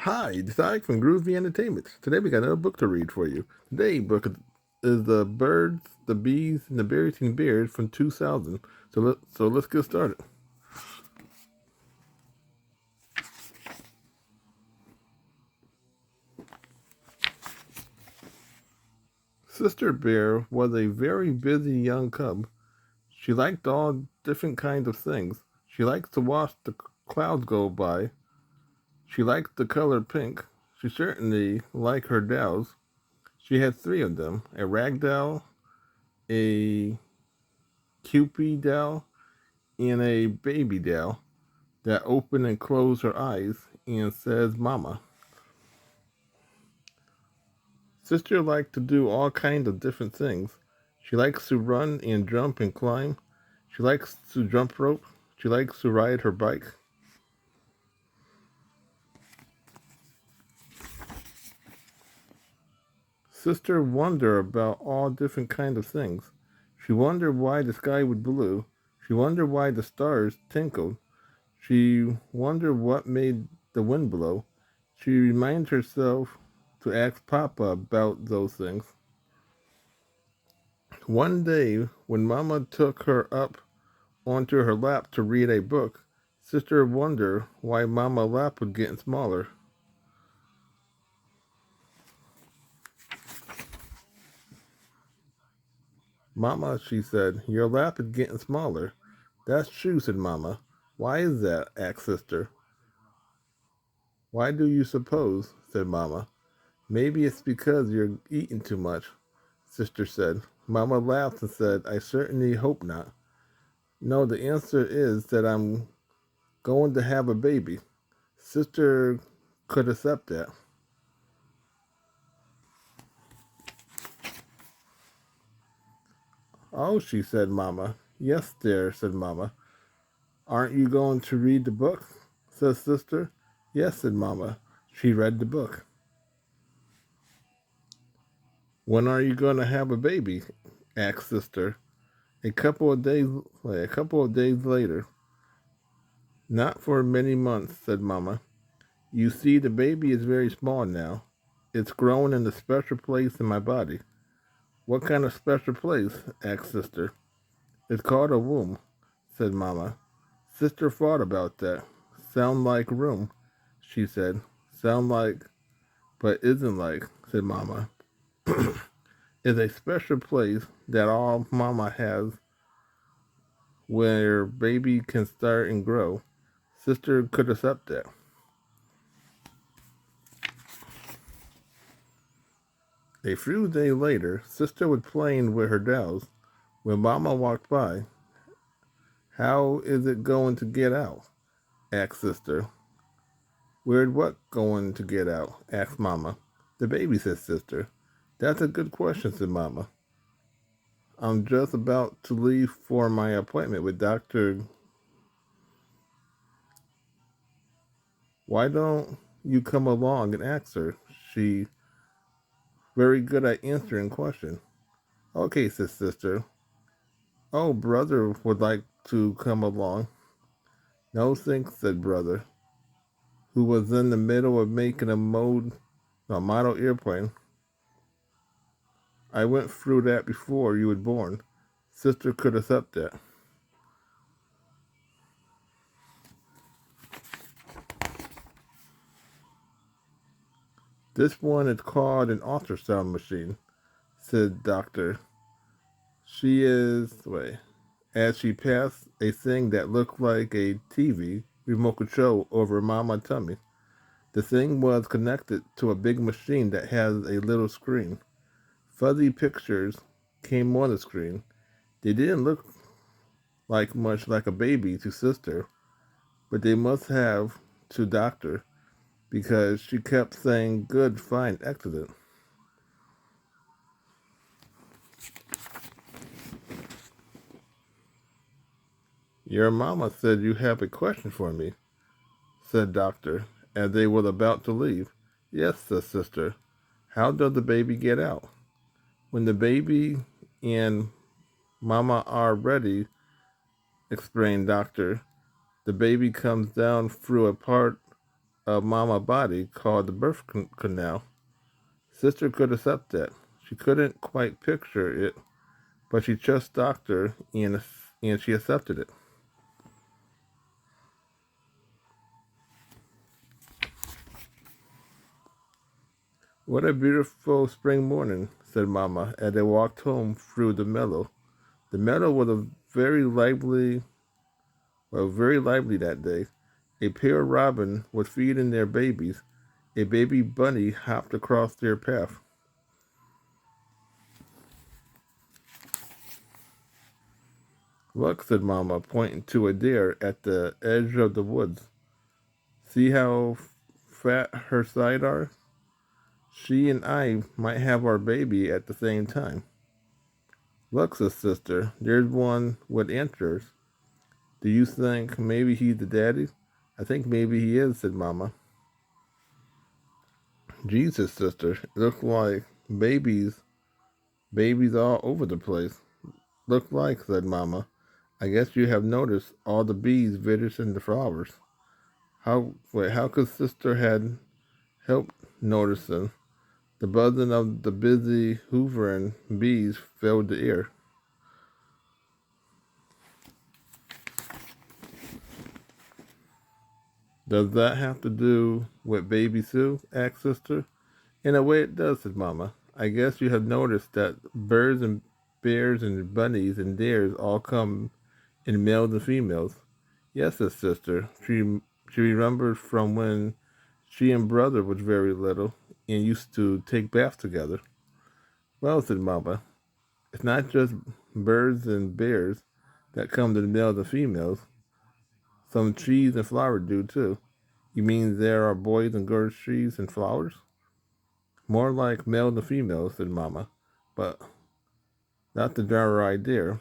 Hi, it's Ike from Groovy Entertainment. Today we got another book to read for you. Today's book is The Birds, the Bees, and the Berenstain Bears from 2000. So let's get started. Sister Bear was a very busy young cub. She liked all different kinds of things. She liked to watch the clouds go by. She liked the color pink. She certainly liked her dolls. She had three of them: a rag doll, a Cupid doll, and a baby doll that open and close her eyes and says mama. Sister likes to do all kinds of different things. She likes to run and jump and climb. She likes to jump rope. She likes to ride her bike. Sister wondered about all different kinds of things. She wondered why the sky was blue. She wondered why the stars tinkled. She wondered what made the wind blow. She reminded herself to ask Papa about those things. One day, when Mama took her up onto her lap to read a book, Sister wondered why Mama's lap was getting smaller. Mama, she said, your lap is getting smaller. That's true, said Mama. Why is that? Asked Sister. Why do you suppose? Said Mama. Maybe it's because you're eating too much, Sister said. Mama laughed and said, I certainly hope not. No, the answer is that I'm going to have a baby. Sister could accept that. Oh, she said, Mama. Yes, dear, said Mama. Aren't you going to read the book? Said Sister. Yes, said Mama. She read the book. When are you going to have a baby? Asked Sister. A couple of days later. Not for many months, said Mama. You see, the baby is very small now. It's grown in a special place in my body. What kind of special place? Asked Sister. It's called a womb, said Mama. Sister thought about that. Sound like room, she said. Sound like, but isn't like, said Mama. Is a special place that all Mama has where baby can start and grow. Sister could accept that. A few days later, Sister was playing with her dolls when Mama walked by. How is it going to get out? Asked Sister. Where'd what going to get out? Asked Mama. The baby, said Sister. That's a good question, said Mama. I'm just about to leave for my appointment with Doctor. Why don't you come along and ask her? She very good at answering questions. Okay, said Sister. Oh, brother would like to come along. No thanks, said Brother, who was in the middle of making a model airplane. I went through that before you were born. Sister could accept that. This one is called an ultrasound machine, said Doctor. As she passed a thing that looked like a TV remote control over Mama's tummy. The thing was connected to a big machine that has a little screen. Fuzzy pictures came on the screen. They didn't look like much like a baby to Sister, but they must have to Doctor because she kept saying good, fine, excellent. Your mama said you have a question for me, said Doctor, as they were about to leave. Yes, said Sister. How does the baby get out? When the baby and Mama are ready, explained Doctor, the baby comes down through a part of mama body called the birth canal. Sister could accept that. She couldn't quite picture it, but she trusts doctor and she accepted it. What a beautiful spring morning, said Mama as they walked home through the meadow. The meadow was very lively that day. A pair of robins was feeding their babies. A baby bunny hopped across their path. Look, said Mama, pointing to a deer at the edge of the woods. See how fat her sides are? She and I might have our baby at the same time. Look, said Sister, there's one with antlers. Do you think maybe he's the daddy? I think maybe he is, said Mama. Jesus, Sister, it looks like babies, babies all over the place. Look like, said Mama. I guess you have noticed all the bees visiting the flowers. How could Sister had helped noticing? The buzzing of the busy hoovering bees filled the air. Does that have to do with Baby Sue? Asked Sister. In a way it does, said Mama. I guess you have noticed that birds and bears and bunnies and deers all come in males and females. Yes, said Sister. She remembers from when she and brother was very little and used to take baths together. Well, said Mama, it's not just birds and bears that come to the males and females. Some trees and flowers do too. You mean there are boys and girls trees and flowers? More like males and females, said Mama. But that's the general idea.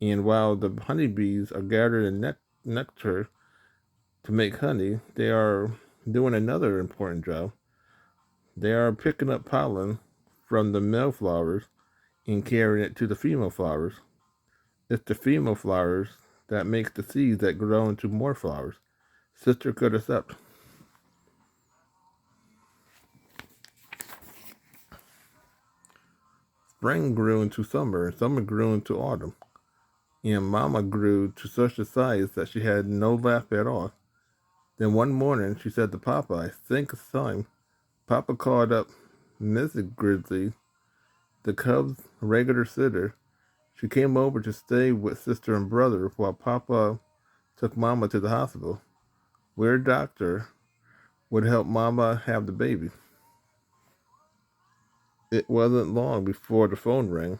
And while the honeybees are gathering nectar to make honey, they are doing another important job. They are picking up pollen from the male flowers and carrying it to the female flowers. It's the female flowers that make the seeds that grow into more flowers. Sister could accept. Spring grew into summer, and summer grew into autumn, and Mama grew to such a size that she had no laugh at all. Then one morning she said to Papa, I think it's time. Papa called up Mrs. Grizzly, the cub's regular sitter. She came over to stay with sister and brother while Papa took Mama to the hospital, where a doctor would help Mama have the baby. It wasn't long before the phone rang.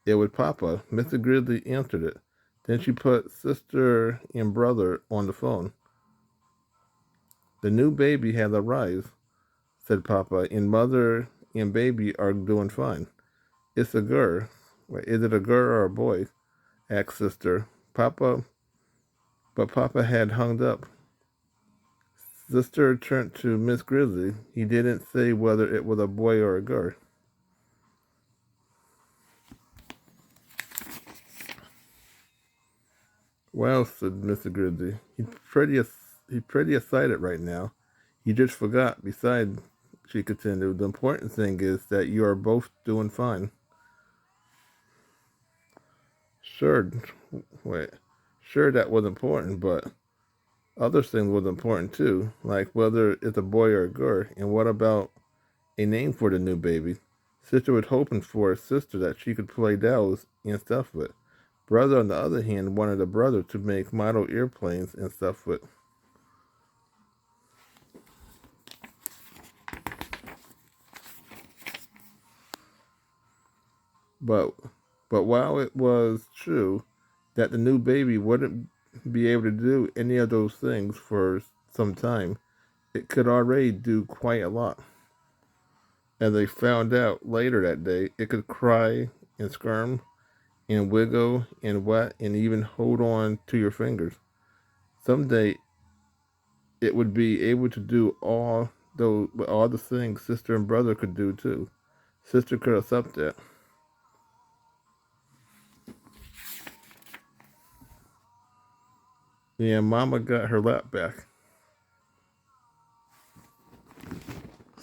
It was Papa. Mr. Grizzly answered it. Then she put sister and brother on the phone. The new baby has arrived, said Papa, and mother and baby are doing fine. It's a girl. Wait, is it a girl or a boy? Asked sister. But Papa had hung up. Sister turned to Miss Grizzly. He didn't say whether it was a boy or a girl. Well, said Mr. Grizzly, he's pretty excited right now. He just forgot. Besides, she continued, the important thing is that you are both doing fine. Sure, wait, sure that was important, but other things was important too, like whether it's a boy or a girl, and what about a name for the new baby? Sister was hoping for a sister that she could play dolls and stuff with. Brother, on the other hand, wanted a brother to make model airplanes and stuff with. But but while it was true that the new baby wouldn't be able to do any of those things for some time, it could already do quite a lot. As they found out later that day, it could cry and squirm and wiggle and wet and even hold on to your fingers. Someday it would be able to do all the things sister and brother could do too. Sister could accept that. Yeah, Mama got her lap back.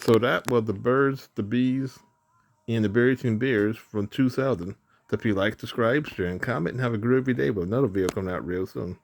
So that was the birds, the bees, and the Berenstain Bears from 2000. So if you like, subscribe, share, and comment, and have a groovy day with another video coming out real soon.